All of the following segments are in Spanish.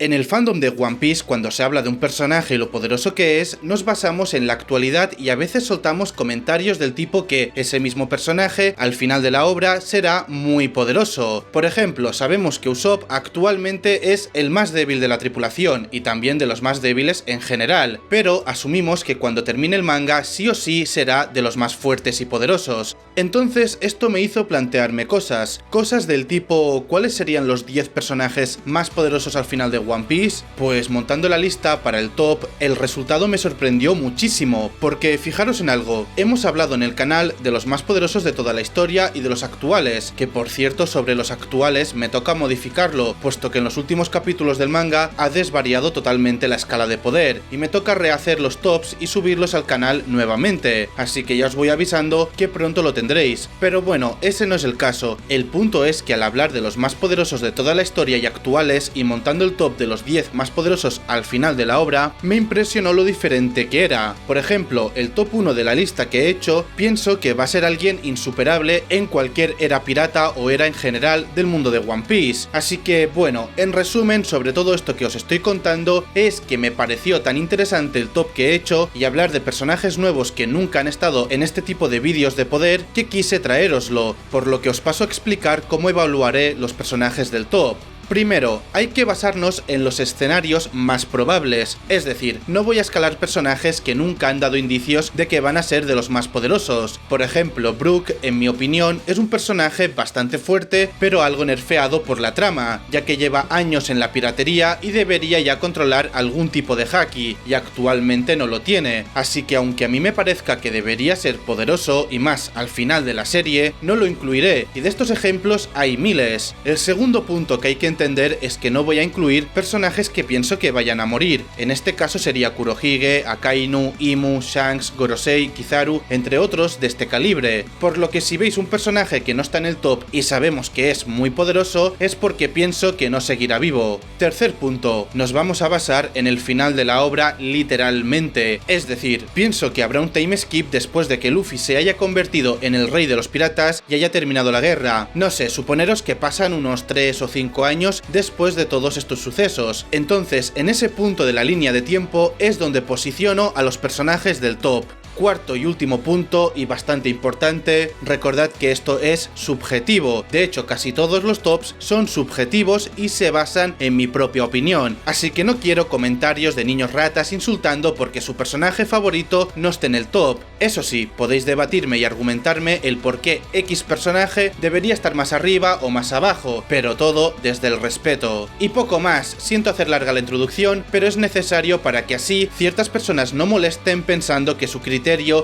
En el fandom de One Piece, cuando se habla de un personaje y lo poderoso que es, nos basamos en la actualidad y a veces soltamos comentarios del tipo que ese mismo personaje, al final de la obra, será muy poderoso. Por ejemplo, sabemos que Usopp actualmente es el más débil de la tripulación y también de los más débiles en general, pero asumimos que cuando termine el manga sí o sí será de los más fuertes y poderosos. Entonces esto me hizo plantearme cosas del tipo ¿cuáles serían los 10 personajes más poderosos al final de One Piece? Pues montando la lista para el top, el resultado me sorprendió muchísimo, porque fijaros en algo, hemos hablado en el canal de los más poderosos de toda la historia y de los actuales, que por cierto sobre los actuales me toca modificarlo, puesto que en los últimos capítulos del manga ha desvariado totalmente la escala de poder, y me toca rehacer los tops y subirlos al canal nuevamente, así que ya os voy avisando que pronto lo tendréis. Pero bueno, ese no es el caso, el punto es que al hablar de los más poderosos de toda la historia y actuales y montando el top de los 10 más poderosos al final de la obra, me impresionó lo diferente que era. Por ejemplo, el top 1 de la lista que he hecho, pienso que va a ser alguien insuperable en cualquier era pirata o era en general del mundo de One Piece. Así que, bueno, en resumen, sobre todo esto que os estoy contando, es que me pareció tan interesante el top que he hecho y hablar de personajes nuevos que nunca han estado en este tipo de vídeos de poder que quise traéroslo, por lo que os paso a explicar cómo evaluaré los personajes del top. Primero, hay que basarnos en los escenarios más probables, es decir, no voy a escalar personajes que nunca han dado indicios de que van a ser de los más poderosos. Por ejemplo, Brook, en mi opinión, es un personaje bastante fuerte, pero algo nerfeado por la trama, ya que lleva años en la piratería y debería ya controlar algún tipo de haki, y actualmente no lo tiene, así que aunque a mí me parezca que debería ser poderoso, y más al final de la serie, no lo incluiré, y de estos ejemplos hay miles. El segundo punto que hay que entender es que no voy a incluir personajes que pienso que vayan a morir. En este caso sería Kurohige, Akainu, Imu, Shanks, Gorosei, Kizaru, entre otros de este calibre. Por lo que si veis un personaje que no está en el top y sabemos que es muy poderoso, es porque pienso que no seguirá vivo. Tercer punto, nos vamos a basar en el final de la obra literalmente. Es decir, pienso que habrá un time skip después de que Luffy se haya convertido en el rey de los piratas y haya terminado la guerra. No sé, suponeros que pasan unos 3 o 5 años después de todos estos sucesos. Entonces, en ese punto de la línea de tiempo es donde posiciono a los personajes del top. Cuarto y último punto, y bastante importante, recordad que esto es subjetivo, de hecho casi todos los tops son subjetivos y se basan en mi propia opinión, así que no quiero comentarios de niños ratas insultando porque su personaje favorito no esté en el top. Eso sí, podéis debatirme y argumentarme el por qué X personaje debería estar más arriba o más abajo, pero todo desde el respeto. Y poco más, siento hacer larga la introducción, pero es necesario para que así ciertas personas no molesten pensando que su criterio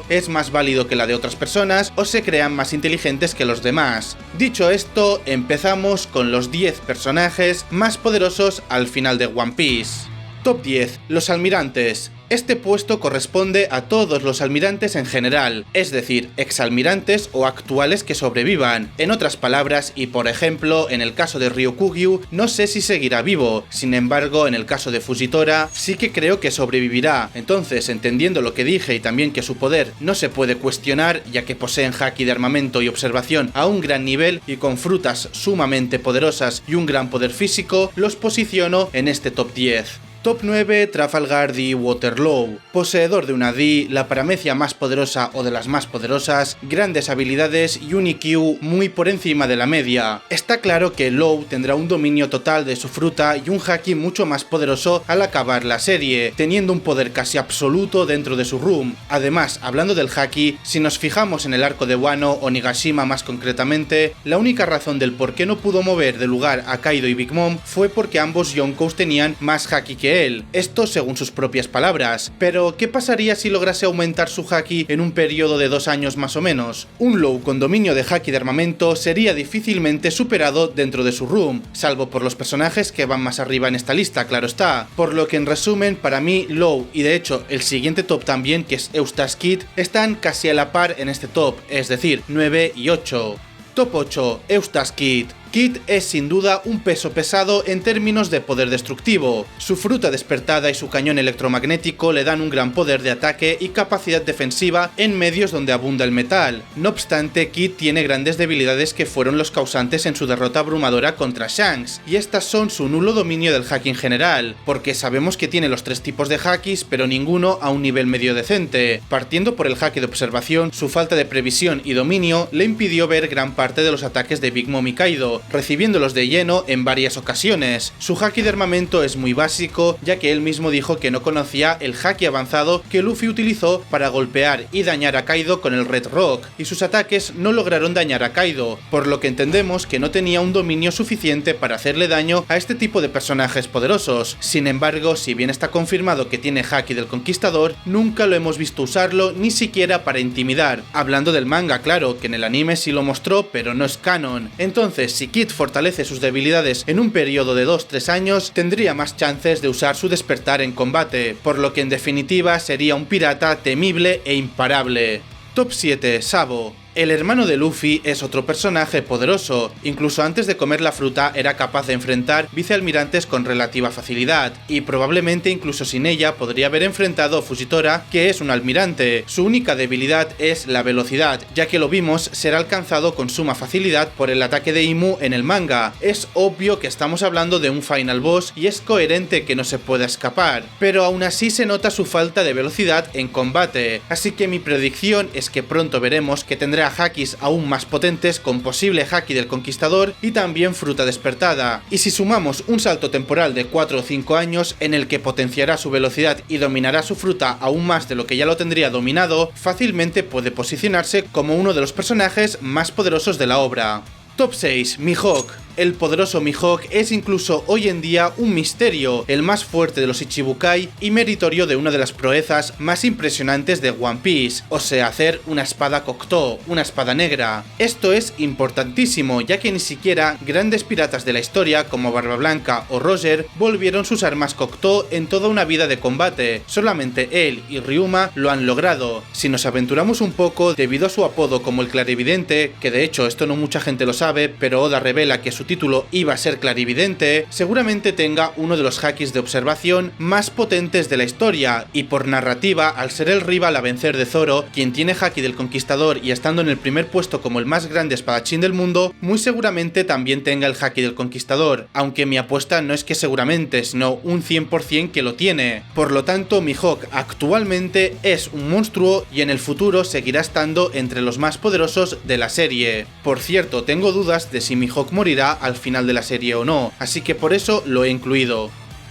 es más válido que la de otras personas o se crean más inteligentes que los demás. Dicho esto, empezamos con los 10 personajes más poderosos al final de One Piece. Top 10. Los almirantes. Este puesto corresponde a todos los almirantes en general, es decir, exalmirantes o actuales que sobrevivan. En otras palabras, y por ejemplo, en el caso de Ryokugyu, no sé si seguirá vivo, sin embargo, en el caso de Fujitora, sí que creo que sobrevivirá. Entonces, entendiendo lo que dije y también que su poder no se puede cuestionar, ya que poseen haki de armamento y observación a un gran nivel y con frutas sumamente poderosas y un gran poder físico, los posiciono en este top 10. Top 9, Trafalgar D. Waterloo. Poseedor de una D, la paramecia más poderosa o de las más poderosas, grandes habilidades y un IQ muy por encima de la media. Está claro que Law tendrá un dominio total de su fruta y un haki mucho más poderoso al acabar la serie, teniendo un poder casi absoluto dentro de su room. Además, hablando del haki, si nos fijamos en el arco de Wano o Nigashima más concretamente, la única razón del por qué no pudo mover de lugar a Kaido y Big Mom fue porque ambos Yonkous tenían más haki que él, esto según sus propias palabras. Pero, ¿qué pasaría si lograse aumentar su haki en un periodo de 2 años más o menos? Un Law con dominio de haki de armamento sería difícilmente superado dentro de su room, salvo por los personajes que van más arriba en esta lista, claro está. Por lo que en resumen, para mí Law, y de hecho el siguiente top también, que es Eustace Kid, están casi a la par en este top, es decir, 9 y 8. Top 8, Eustace Kid. Kid es sin duda un peso pesado en términos de poder destructivo. Su fruta despertada y su cañón electromagnético le dan un gran poder de ataque y capacidad defensiva en medios donde abunda el metal. No obstante, Kid tiene grandes debilidades que fueron los causantes en su derrota abrumadora contra Shanks, y estas son su nulo dominio del haki en general, porque sabemos que tiene los 3 tipos de hakis, pero ninguno a un nivel medio decente. Partiendo por el haki de observación, su falta de previsión y dominio le impidió ver gran parte de los ataques de Big Mom y Kaido, recibiéndolos de lleno en varias ocasiones. Su haki de armamento es muy básico, ya que él mismo dijo que no conocía el haki avanzado que Luffy utilizó para golpear y dañar a Kaido con el Red Rock, y sus ataques no lograron dañar a Kaido, por lo que entendemos que no tenía un dominio suficiente para hacerle daño a este tipo de personajes poderosos. Sin embargo, si bien está confirmado que tiene haki del Conquistador, nunca lo hemos visto usarlo ni siquiera para intimidar. Hablando del manga, claro, que en el anime sí lo mostró, pero no es canon. Entonces, si Kid fortalece sus debilidades en un periodo de 2-3 años, tendría más chances de usar su despertar en combate, por lo que en definitiva sería un pirata temible e imparable. Top 7. Sabo. El hermano de Luffy es otro personaje poderoso, incluso antes de comer la fruta era capaz de enfrentar vicealmirantes con relativa facilidad, y probablemente incluso sin ella podría haber enfrentado a Fujitora, que es un almirante. Su única debilidad es la velocidad, ya que lo vimos ser alcanzado con suma facilidad por el ataque de Imu en el manga. Es obvio que estamos hablando de un final boss y es coherente que no se pueda escapar, pero aún así se nota su falta de velocidad en combate, así que mi predicción es que pronto veremos que tendrá hakis aún más potentes con posible haki del Conquistador y también fruta despertada, y si sumamos un salto temporal de 4 o 5 años en el que potenciará su velocidad y dominará su fruta aún más de lo que ya lo tendría dominado, fácilmente puede posicionarse como uno de los personajes más poderosos de la obra. Top 6. Mihawk. El poderoso Mihawk es incluso hoy en día un misterio, el más fuerte de los Ichibukai y meritorio de una de las proezas más impresionantes de One Piece, o sea, hacer una espada Cocteau, una espada negra. Esto es importantísimo, ya que ni siquiera grandes piratas de la historia como Barba Blanca o Roger volvieron sus armas Cocteau en toda una vida de combate, solamente él y Ryuma lo han logrado. Si nos aventuramos un poco, debido a su apodo como el Clarividente, que de hecho esto no mucha gente lo sabe, pero Oda revela que su título iba a ser Clarividente, seguramente tenga uno de los hakis de observación más potentes de la historia, y por narrativa, al ser el rival a vencer de Zoro, quien tiene haki del Conquistador y estando en el primer puesto como el más grande espadachín del mundo, muy seguramente también tenga el haki del Conquistador, aunque mi apuesta no es que seguramente, sino un 100% que lo tiene. Por lo tanto, Mihawk actualmente es un monstruo y en el futuro seguirá estando entre los más poderosos de la serie. Por cierto, tengo dudas de si Mihawk morirá al final de la serie o no, así que por eso lo he incluido.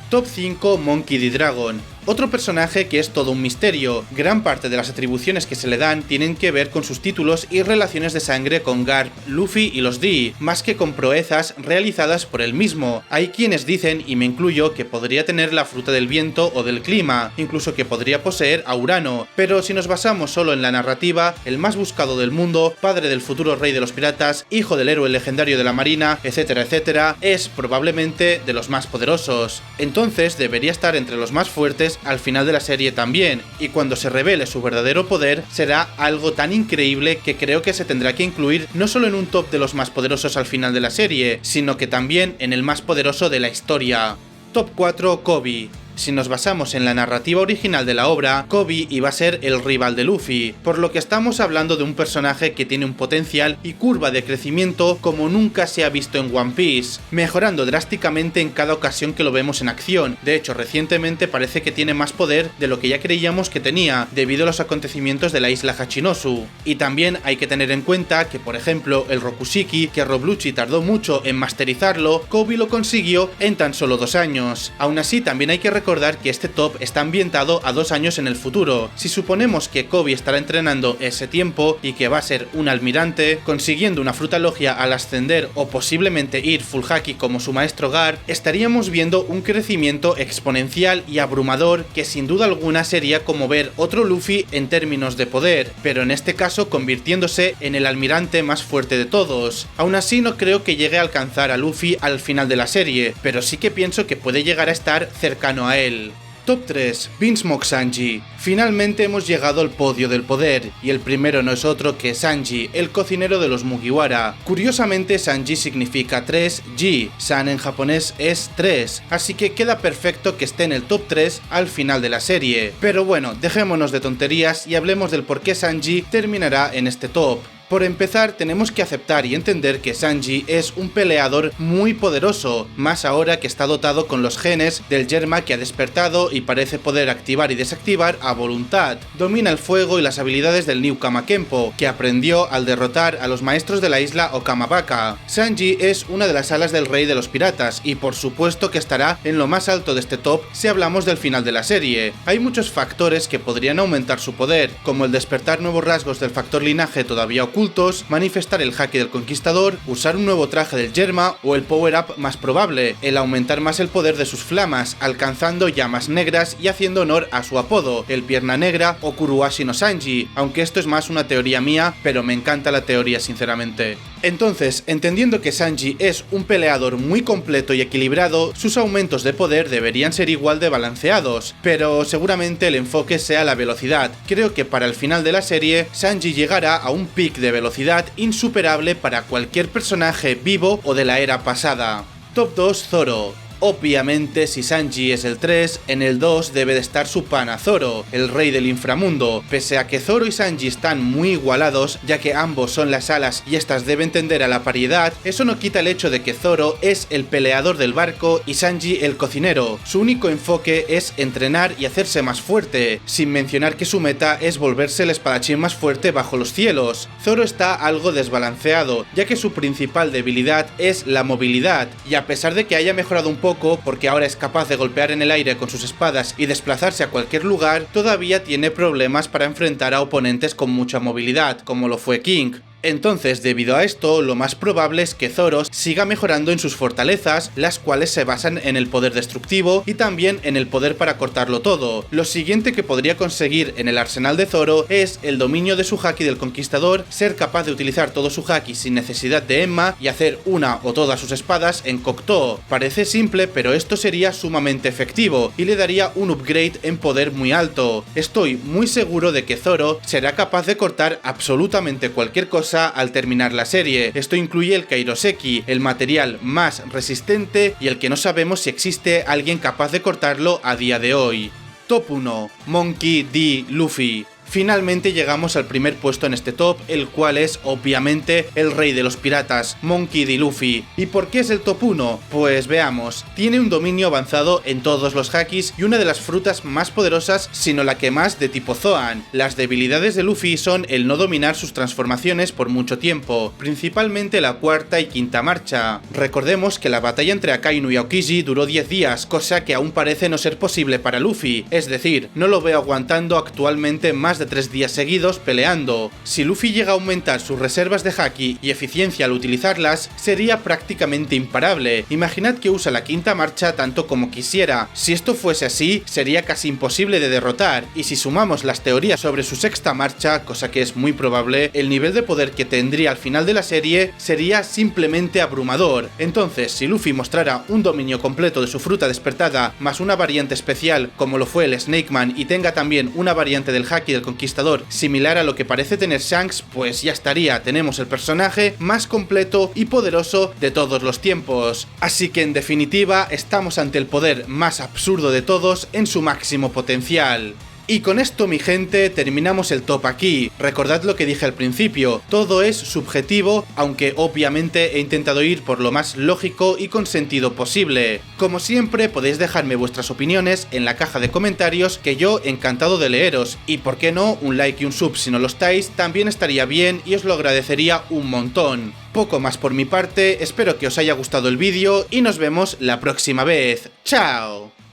Top 5. Monkey D. Dragon. Otro personaje que es todo un misterio. Gran parte de las atribuciones que se le dan tienen que ver con sus títulos y relaciones de sangre con Garp, Luffy y los D, más que con proezas realizadas por él mismo. Hay quienes dicen, y me incluyo, que podría tener la fruta del viento o del clima, incluso que podría poseer a Urano, pero si nos basamos solo en la narrativa, el más buscado del mundo, padre del futuro rey de los piratas, hijo del héroe legendario de la marina, etcétera, etcétera, es probablemente de los más poderosos. Entonces debería estar entre los más fuertes al final de la serie también, y cuando se revele su verdadero poder será algo tan increíble que creo que se tendrá que incluir no solo en un top de los más poderosos al final de la serie, sino que también en el más poderoso de la historia. Top 4. Koby. Si nos basamos en la narrativa original de la obra, Koby iba a ser el rival de Luffy, por lo que estamos hablando de un personaje que tiene un potencial y curva de crecimiento como nunca se ha visto en One Piece, mejorando drásticamente en cada ocasión que lo vemos en acción. De hecho, recientemente parece que tiene más poder de lo que ya creíamos que tenía, debido a los acontecimientos de la isla Hachinosu. Y también hay que tener en cuenta que, por ejemplo, el Rokushiki, que Rob Lucci tardó mucho en masterizarlo, Koby lo consiguió en tan solo 2 años. Aún así, también hay que recordar que este top está ambientado a 2 años en el futuro. Si suponemos que Koby estará entrenando ese tiempo y que va a ser un almirante, consiguiendo una fruta logia al ascender o posiblemente ir full haki como su maestro Garp, estaríamos viendo un crecimiento exponencial y abrumador que sin duda alguna sería como ver otro Luffy en términos de poder, pero en este caso convirtiéndose en el almirante más fuerte de todos. Aún así no creo que llegue a alcanzar a Luffy al final de la serie, pero sí que pienso que puede llegar a estar cercano a él. Top 3. Vinsmoke Sanji. Finalmente hemos llegado al podio del poder, y el primero no es otro que Sanji, el cocinero de los Mugiwara. Curiosamente, Sanji significa 3G, San en japonés es 3, así que queda perfecto que esté en el top 3 al final de la serie. Pero bueno, dejémonos de tonterías y hablemos del por qué Sanji terminará en este top. Por empezar, tenemos que aceptar y entender que Sanji es un peleador muy poderoso, más ahora que está dotado con los genes del Germa que ha despertado y parece poder activar y desactivar a voluntad. Domina el fuego y las habilidades del New Kama Kenpo, que aprendió al derrotar a los maestros de la isla Okamabaka. Sanji es una de las alas del rey de los piratas y por supuesto que estará en lo más alto de este top si hablamos del final de la serie. Hay muchos factores que podrían aumentar su poder, como el despertar nuevos rasgos del factor linaje todavía ocultos, manifestar el haki del conquistador, usar un nuevo traje del Germa o el power-up más probable, el aumentar más el poder de sus flamas, alcanzando llamas negras y haciendo honor a su apodo, el Pierna Negra o Kuruashi no Sanji, aunque esto es más una teoría mía, pero me encanta la teoría sinceramente. Entonces, entendiendo que Sanji es un peleador muy completo y equilibrado, sus aumentos de poder deberían ser igual de balanceados, pero seguramente el enfoque sea la velocidad. Creo que para el final de la serie, Sanji llegará a un pic de velocidad insuperable para cualquier personaje vivo o de la era pasada. Top 2. Zoro. Obviamente, si Sanji es el 3, en el 2 debe de estar su pana Zoro, el rey del inframundo. Pese a que Zoro y Sanji están muy igualados, ya que ambos son las alas y estas deben tender a la paridad, eso no quita el hecho de que Zoro es el peleador del barco y Sanji el cocinero. Su único enfoque es entrenar y hacerse más fuerte, sin mencionar que su meta es volverse el espadachín más fuerte bajo los cielos. Zoro está algo desbalanceado, ya que su principal debilidad es la movilidad, y a pesar de que haya mejorado un poco porque ahora es capaz de golpear en el aire con sus espadas y desplazarse a cualquier lugar, todavía tiene problemas para enfrentar a oponentes con mucha movilidad, como lo fue King. Entonces, debido a esto, lo más probable es que Zoro siga mejorando en sus fortalezas, las cuales se basan en el poder destructivo y también en el poder para cortarlo todo. Lo siguiente que podría conseguir en el arsenal de Zoro es el dominio de su haki del conquistador, ser capaz de utilizar todo su haki sin necesidad de Enma y hacer una o todas sus espadas en Cocteau. Parece simple, pero esto sería sumamente efectivo y le daría un upgrade en poder muy alto. Estoy muy seguro de que Zoro será capaz de cortar absolutamente cualquier cosa al terminar la serie. Esto incluye el Kairoseki, el material más resistente y el que no sabemos si existe alguien capaz de cortarlo a día de hoy. Top 1. Monkey D. Luffy. Finalmente llegamos al primer puesto en este top, el cual es obviamente el rey de los piratas, Monkey D. Luffy. ¿Y por qué es el top 1? Pues veamos. Tiene un dominio avanzado en todos los hakis y una de las frutas más poderosas, sino la que más, de tipo Zoan. Las debilidades de Luffy son el no dominar sus transformaciones por mucho tiempo, principalmente la cuarta y quinta marcha. Recordemos que la batalla entre Akainu y Aokiji duró 10 días, cosa que aún parece no ser posible para Luffy, es decir, no lo veo aguantando actualmente más de 3 días seguidos peleando. Si Luffy llega a aumentar sus reservas de haki y eficiencia al utilizarlas, sería prácticamente imparable. Imaginad que usa la quinta marcha tanto como quisiera. Si esto fuese así, sería casi imposible de derrotar, y si sumamos las teorías sobre su sexta marcha, cosa que es muy probable, el nivel de poder que tendría al final de la serie sería simplemente abrumador. Entonces, si Luffy mostrara un dominio completo de su fruta despertada, más una variante especial como lo fue el Snake Man y tenga también una variante del haki del conquistador similar a lo que parece tener Shanks, pues ya estaría, tenemos el personaje más completo y poderoso de todos los tiempos. Así que en definitiva, estamos ante el poder más absurdo de todos en su máximo potencial. Y con esto, mi gente, terminamos el top aquí. Recordad lo que dije al principio, todo es subjetivo, aunque obviamente he intentado ir por lo más lógico y con sentido posible. Como siempre, podéis dejarme vuestras opiniones en la caja de comentarios, que yo encantado de leeros. Y por qué no, un like y un sub si no lo estáis, también estaría bien y os lo agradecería un montón. Poco más por mi parte, espero que os haya gustado el vídeo y nos vemos la próxima vez. ¡Chao!